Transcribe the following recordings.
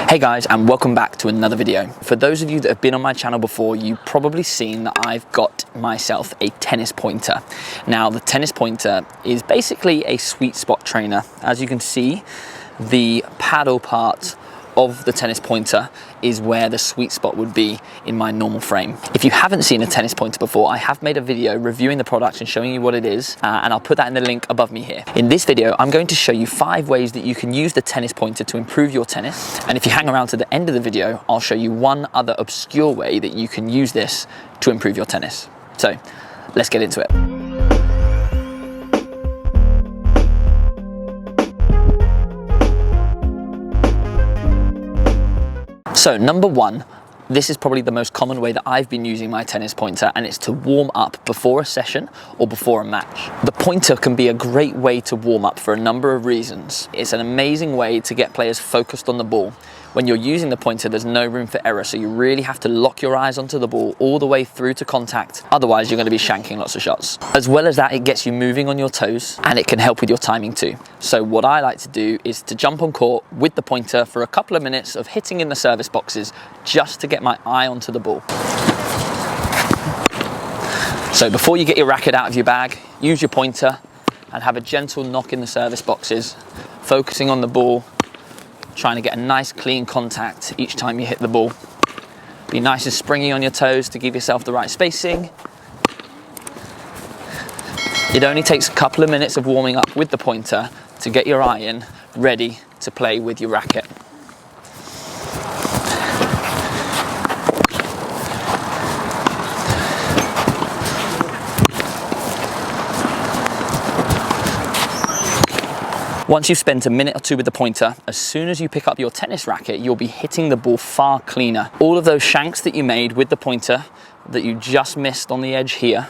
Hey guys, and welcome back to another video. For those of you that have been on my channel before, you've probably seen that I've got myself a tennis pointer. Now the tennis pointer is basically a sweet spot trainer. As you can see, the paddle part of the tennis pointer is where the sweet spot would be in my normal frame. If you haven't seen a tennis pointer before, I have made a video reviewing the product and showing you what it is, and I'll put that in the link above me here. In this video, I'm going to show you 5 ways that you can use the tennis pointer to improve your tennis. And if you hang around to the end of the video, I'll show you one other obscure way that you can use this to improve your tennis. So let's get into it. So number 1, this is probably the most common way that I've been using my tennis pointer, and it's to warm up before a session or before a match. The pointer can be a great way to warm up for a number of reasons. It's an amazing way to get players focused on the ball. When you're using the pointer, there's no room for error, so you really have to lock your eyes onto the ball all the way through to contact. Otherwise, you're going to be shanking lots of shots. As well as that, it gets you moving on your toes, and it can help with your timing too. So what I like to do is to jump on court with the pointer for a couple of minutes of hitting in the service boxes just to get my eye onto the ball. So before you get your racket out of your bag, use your pointer and have a gentle knock in the service boxes, focusing on the ball, trying to get a nice clean contact each time you hit the ball. Be nice and springy on your toes to give yourself the right spacing. It only takes a couple of minutes of warming up with the pointer to get your eye in, ready to play with your racket. Once you've spent a minute or two with the pointer, as soon as you pick up your tennis racket, you'll be hitting the ball far cleaner. All of those shanks that you made with the pointer that you just missed on the edge here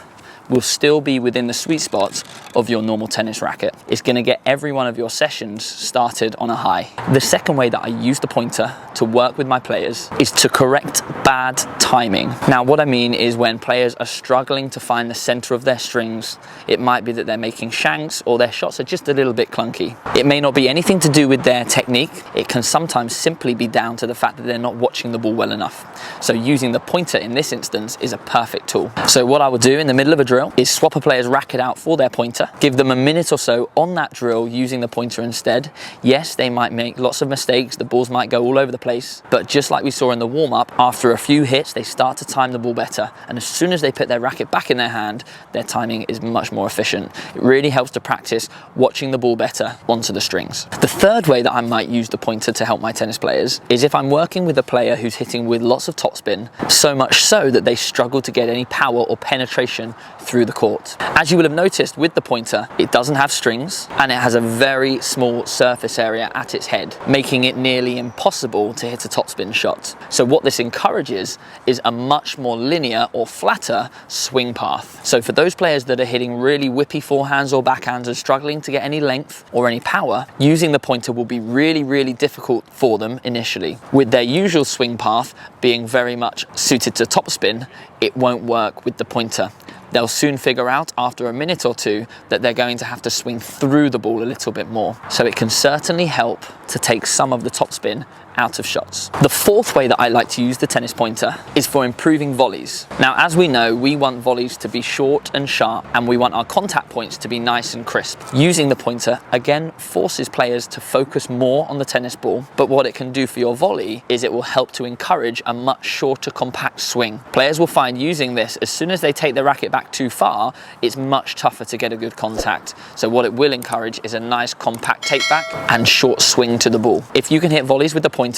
will still be within the sweet spot of your normal tennis racket. It's going to get every one of your sessions started on a high. The second way that I use the pointer to work with my players is to correct bad timing. Now what I mean is when players are struggling to find the center of their strings, it might be that they're making shanks or their shots are just a little bit clunky. It may not be anything to do with their technique. It can sometimes simply be down to the fact that they're not watching the ball well enough. So using the pointer in this instance is a perfect tool. So what I will do in the middle of a drill is swap a player's racket out for their pointer, give them a minute or so on that drill using the pointer instead. Yes, they might make lots of mistakes, the balls might go all over the place, but just like we saw in the warm-up, after a few hits they start to time the ball better, and as soon as they put their racket back in their hand, their timing is much more efficient. It really helps to practice watching the ball better onto the strings. The third way that I might use the pointer to help my tennis players is if I'm working with a player who's hitting with lots of topspin, so much so that they struggle to get any power or penetration through the court. As you will have noticed with the pointer, it doesn't have strings and it has a very small surface area at its head, making it nearly impossible to hit a topspin shot. So what this encourages is a much more linear or flatter swing path. So for those players that are hitting really whippy forehands or backhands and struggling to get any length or any power, using the pointer will be really difficult for them initially. With their usual swing path being very much suited to topspin, it won't work with the pointer. They'll soon figure out after a minute or two that they're going to have to swing through the ball a little bit more. So it can certainly help to take some of the topspin out of shots. The fourth way that I like to use the tennis pointer is for improving volleys. Now, as we know, we want volleys to be short and sharp, and we want our contact points to be nice and crisp. Using the pointer, again, forces players to focus more on the tennis ball, but what it can do for your volley is it will help to encourage a much shorter, compact swing. Players will find using this, as soon as they take their racket back too far, it's much tougher to get a good contact. So what it will encourage is a nice compact take back and short swing to the ball. If you can hit volleys with the pointer,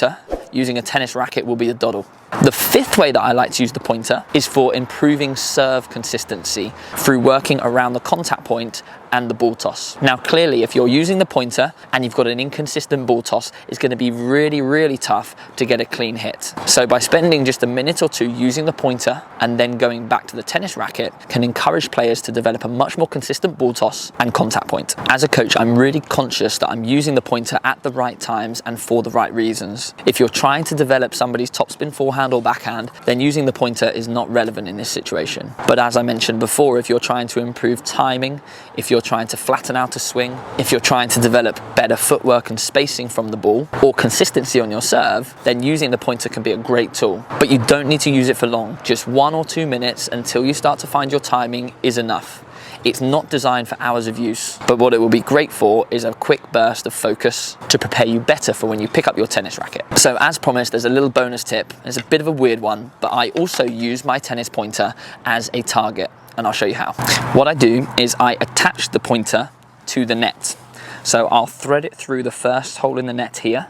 using a tennis racket will be a doddle. The fifth way that I like to use the pointer is for improving serve consistency through working around the contact point and the ball toss. Now clearly, if you're using the pointer and you've got an inconsistent ball toss, it's going to be really tough to get a clean hit. So by spending just a minute or two using the pointer and then going back to the tennis racket can encourage players to develop a much more consistent ball toss and contact point. As a coach, I'm really conscious that I'm using the pointer at the right times and for the right reasons. If you're trying to develop somebody's topspin forehand or backhand, then using the pointer is not relevant in this situation. But as I mentioned before, if you're trying to improve timing, if you're you're trying to flatten out a swing, if you're trying to develop better footwork and spacing from the ball, or consistency on your serve, then using the pointer can be a great tool. But you don't need to use it for long. Just 1 or 2 minutes until you start to find your timing is enough. It's not designed for hours of use, but what it will be great for is a quick burst of focus to prepare you better for when you pick up your tennis racket. So as promised, there's a little bonus tip. It's a bit of a weird one, but I also use my tennis pointer as a target, and I'll show you how. What I do is I attach the pointer to the net. So I'll thread it through the first hole in the net here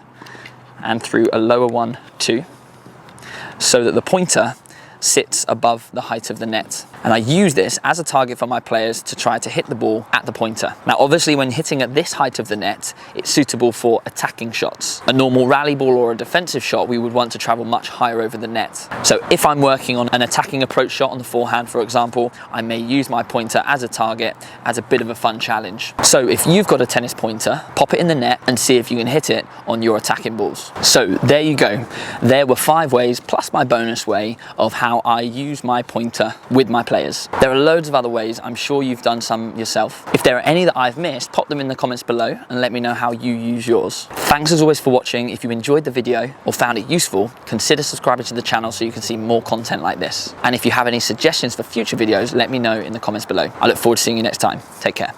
and through a lower one too, so that the pointer sits above the height of the net. And I use this as a target for my players to try to hit the ball at the pointer. Now, obviously, when hitting at this height of the net, it's suitable for attacking shots. A normal rally ball or a defensive shot, we would want to travel much higher over the net. So if I'm working on an attacking approach shot on the forehand, for example, I may use my pointer as a target as a bit of a fun challenge. So if you've got a tennis pointer, pop it in the net and see if you can hit it on your attacking balls. So there you go. There were 5 ways, plus my bonus way, of how I use my pointer with my players. There are loads of other ways. I'm sure you've done some yourself. If there are any that I've missed, pop them in the comments below and let me know how you use yours. Thanks as always for watching. If you enjoyed the video or found it useful, consider subscribing to the channel so you can see more content like this. And if you have any suggestions for future videos, let me know in the comments below. I look forward to seeing you next time. Take care.